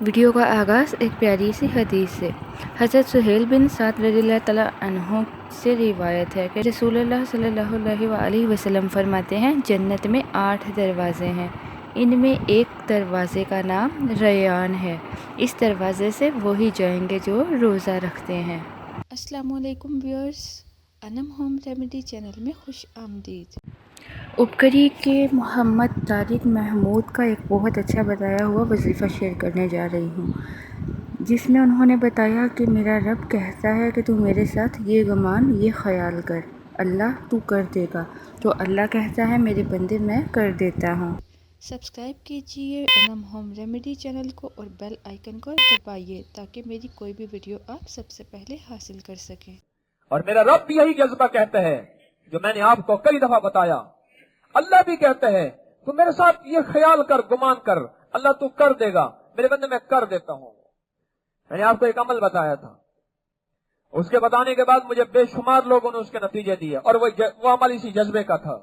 Video का आगाज़ एक प्यारी सी हदीस से। हज़रत सुहेल बिन साद रज़ियल्लाहु तआला अन्हु से रिवायत है कि रसूलुल्लाह सल्लल्लाहु अलैहि वसल्लम फरमाते हैं, जन्नत में 8 दरवाज़े हैं, इनमें एक दरवाज़े का नाम रैयान है। इस दरवाज़े से वही जाएंगे जो रोज़ा रखते हैं। अस्सलामु अलैकुम viewers, Anam home remedy channel में खुश आमदीद। उपकरी के मोहम्मद तारिक महमूद का एक बहुत अच्छा बताया हुआ वजीफ़ा शेयर करने जा रही हूँ, जिसमें उन्होंने बताया कि मेरा रब कहता है कि तू मेरे साथ ये गुमान, ये ख्याल कर, अल्लाह तू कर देगा। तो अल्लाह कहता है, मेरे बंदे मैं कर देता हूँ। सब्सक्राइब कीजिए अनम होम रेमेडी चैनल को और बेल आइकन को दबाइए ताकि मेरी कोई भी वीडियो आप सबसे पहले हासिल कर सकें। और मेरा रब भी यही जज्बा कहता है जो मैंने आपको कई दफा बताया। अल्लाह भी कहते हैं तू मेरे साथ ये ख्याल कर, गुमान कर, अल्लाह तू कर देगा, मेरे बंदे मैं कर देता हूं। मैंने आपको एक अमल बताया था, उसके बताने के बाद मुझे बेशुमार लोगों ने उसके नतीजे दिए, और वो अमल इसी जज्बे का था।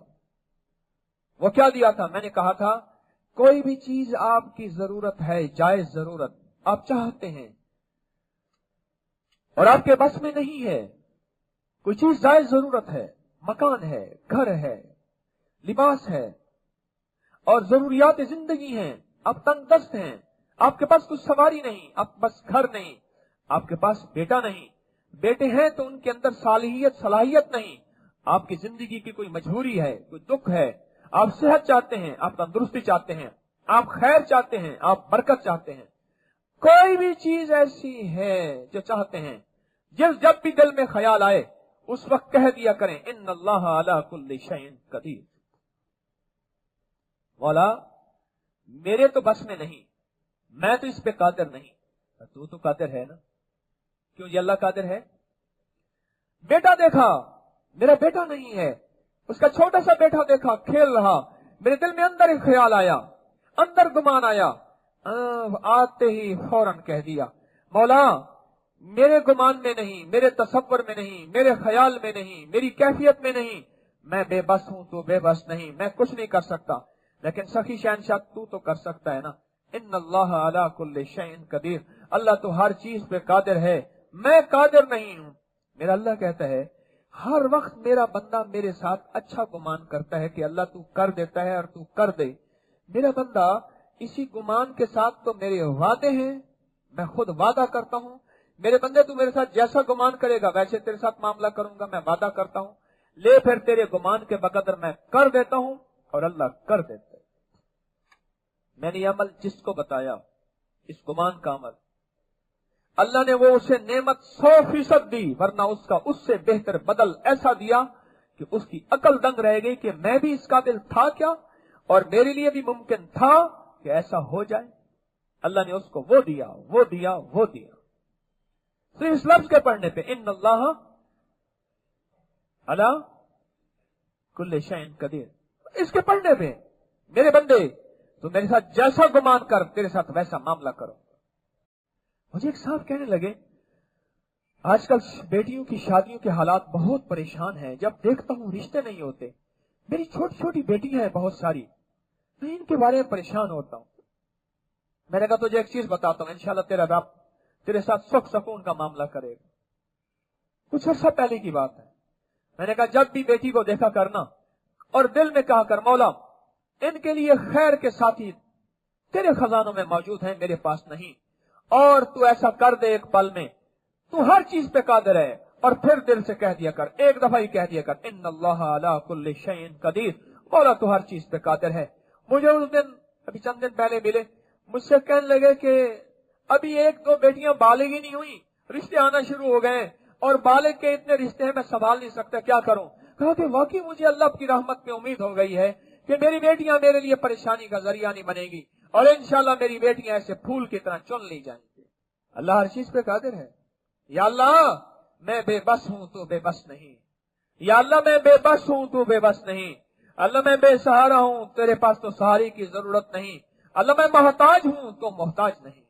वो क्या दिया था? मैंने कहा था कोई भी चीज आपकी जरूरत है, जायज जरूरत आप चाहते हैं और आपके बस में नहीं है, कोई चीज जायज जरूरत है, मकान है, घर है, लिबास है और जरूरियात जिंदगी हैं, आप तंगदस्त हैं, आपके पास कुछ सवारी नहीं, आपके पास घर नहीं, आपके पास बेटा नहीं, बेटे हैं तो उनके अंदर सलाहियत नहीं, आपकी जिंदगी की कोई मजबूरी है, कोई दुख है, आप सेहत चाहते हैं, आप तंदुरुस्ती चाहते हैं, आप खैर चाहते हैं, आप बरकत चाहते हैं, कोई भी चीज ऐसी है जो चाहते हैं, जब भी दिल में ख्याल आए उस वक्त कह दिया करें, इन्नल्लाह अला कुल्ली शैइन कदीर। मौला मेरे तो बस में नहीं, मैं तो इस पे कादिर नहीं। तू तो कादिर है ना? क्यों जी अल्लाह कादिर है? बेटा देखा, मेरा बेटा नहीं है, उसका छोटा सा बेटा देखा खेल रहा, मेरे दिल में अंदर एक ख्याल आया, अंदर गुमान आया, आते ही फौरन कह दिया, मौला मेरे गुमान में नहीं, मेरे तसव्वुर में नहीं, मेरे ख्याल में नहीं, मेरी कैफियत में नहीं, मैं बेबस हूं, तो बेबस नहीं, मैं कुछ नहीं कर सकता, लेकिन सखी शहनशाह तू तो कर सकता है ना। इन्नल्लाह अला कुल्ली शैइन कदीर, अल्लाह तो हर चीज पे कादिर है, मैं कादिर नहीं हूं। मेरा अल्लाह कहता है हर वक्त मेरा बंदा मेरे साथ अच्छा गुमान करता है कि अल्लाह तू कर देता है और तू कर दे। मेरा बंदा इसी गुमान के साथ तो मेरे वादे हैं, मैं खुद वादा करता हूं, मेरे बंदे तू मेरे साथ जैसा गुमान करेगा वैसे तेरे साथ मामला करूंगा, मैं वादा करता हूं, ले फिर तेरे गुमान के बकदर मैं कर देता हूं, और अल्लाह कर देता है। मैंने यह अमल जिसको बताया, इस गुमान का अमल, अल्लाह ने वो उसे नेमत 100% दी, वरना उसका उससे बेहतर बदल ऐसा दिया कि उसकी अकल दंग रह गई कि मैं भी इस काबिल था क्या, और मेरे लिए भी मुमकिन था कि ऐसा हो जाए। अल्लाह ने उसको वो दिया, वो दिया, वो दिया। सिर्फ इस लफ्ज के पढ़ने पे, इन्नल्लाह अला कुल्ली शैइन कदीर, इसके पढ़ने पे मेरे बंदे तो मेरे साथ जैसा गुमान कर, तेरे साथ वैसा मामला करो। मुझे एक साहब कहने लगे आजकल बेटियों की शादियों के हालात बहुत परेशान हैं, जब देखता हूं रिश्ते नहीं होते, मेरी छोटी छोटी बेटियां हैं बहुत सारी, मैं इनके बारे में परेशान होता हूं। मैंने कहा तुझे एक चीज बताता हूं, इंशाल्लाह तेरा रब तेरे साथ सुख सुकून का मामला करेगा। कुछ अर्सा पहले की बात है, मैंने कहा जब भी बेटी को देखा करना और दिल में कहा कर, मौला इनके लिए खैर के साथी तेरे खजानों में मौजूद हैं, मेरे पास नहीं, और तू ऐसा कर दे एक पल में, तू हर चीज पे कादिर है। और फिर दिल से कह दिया कर, एक दफा ही कह दिया कर, इन्नल्लाह अला कुल्ली शैइन कदीर, मौला तू हर चीज पे कादिर है। मुझे उस दिन अभी चंद दिन पहले मिले, मुझसे कहने लगे कि अभी 1-2 बेटियां बालिग ही नहीं हुई, रिश्ते आना शुरू हो गए, और बालिग के इतने रिश्ते हैं मैं संभाल नहीं सकता, क्या करूं? कहा कि वाकई मुझे अल्लाह की रहमत में उम्मीद हो गई है कि मेरी बेटियां मेरे लिए परेशानी का जरिया नहीं बनेगी, और इंशाल्लाह मेरी बेटियां ऐसे फूल की तरह चुन ली जाएंगी। अल्लाह हर चीज पे कादिर है। या अल्लाह मैं बेबस हूं तो बेबस नहीं, या अल्लाह मैं बेबस हूं तो बेबस नहीं, अल्लाह मैं बेसहारा हूं, तेरे पास तो सहारे की जरूरत नहीं, अल्लाह मैं मोहताज हूं तो मोहताज नहीं।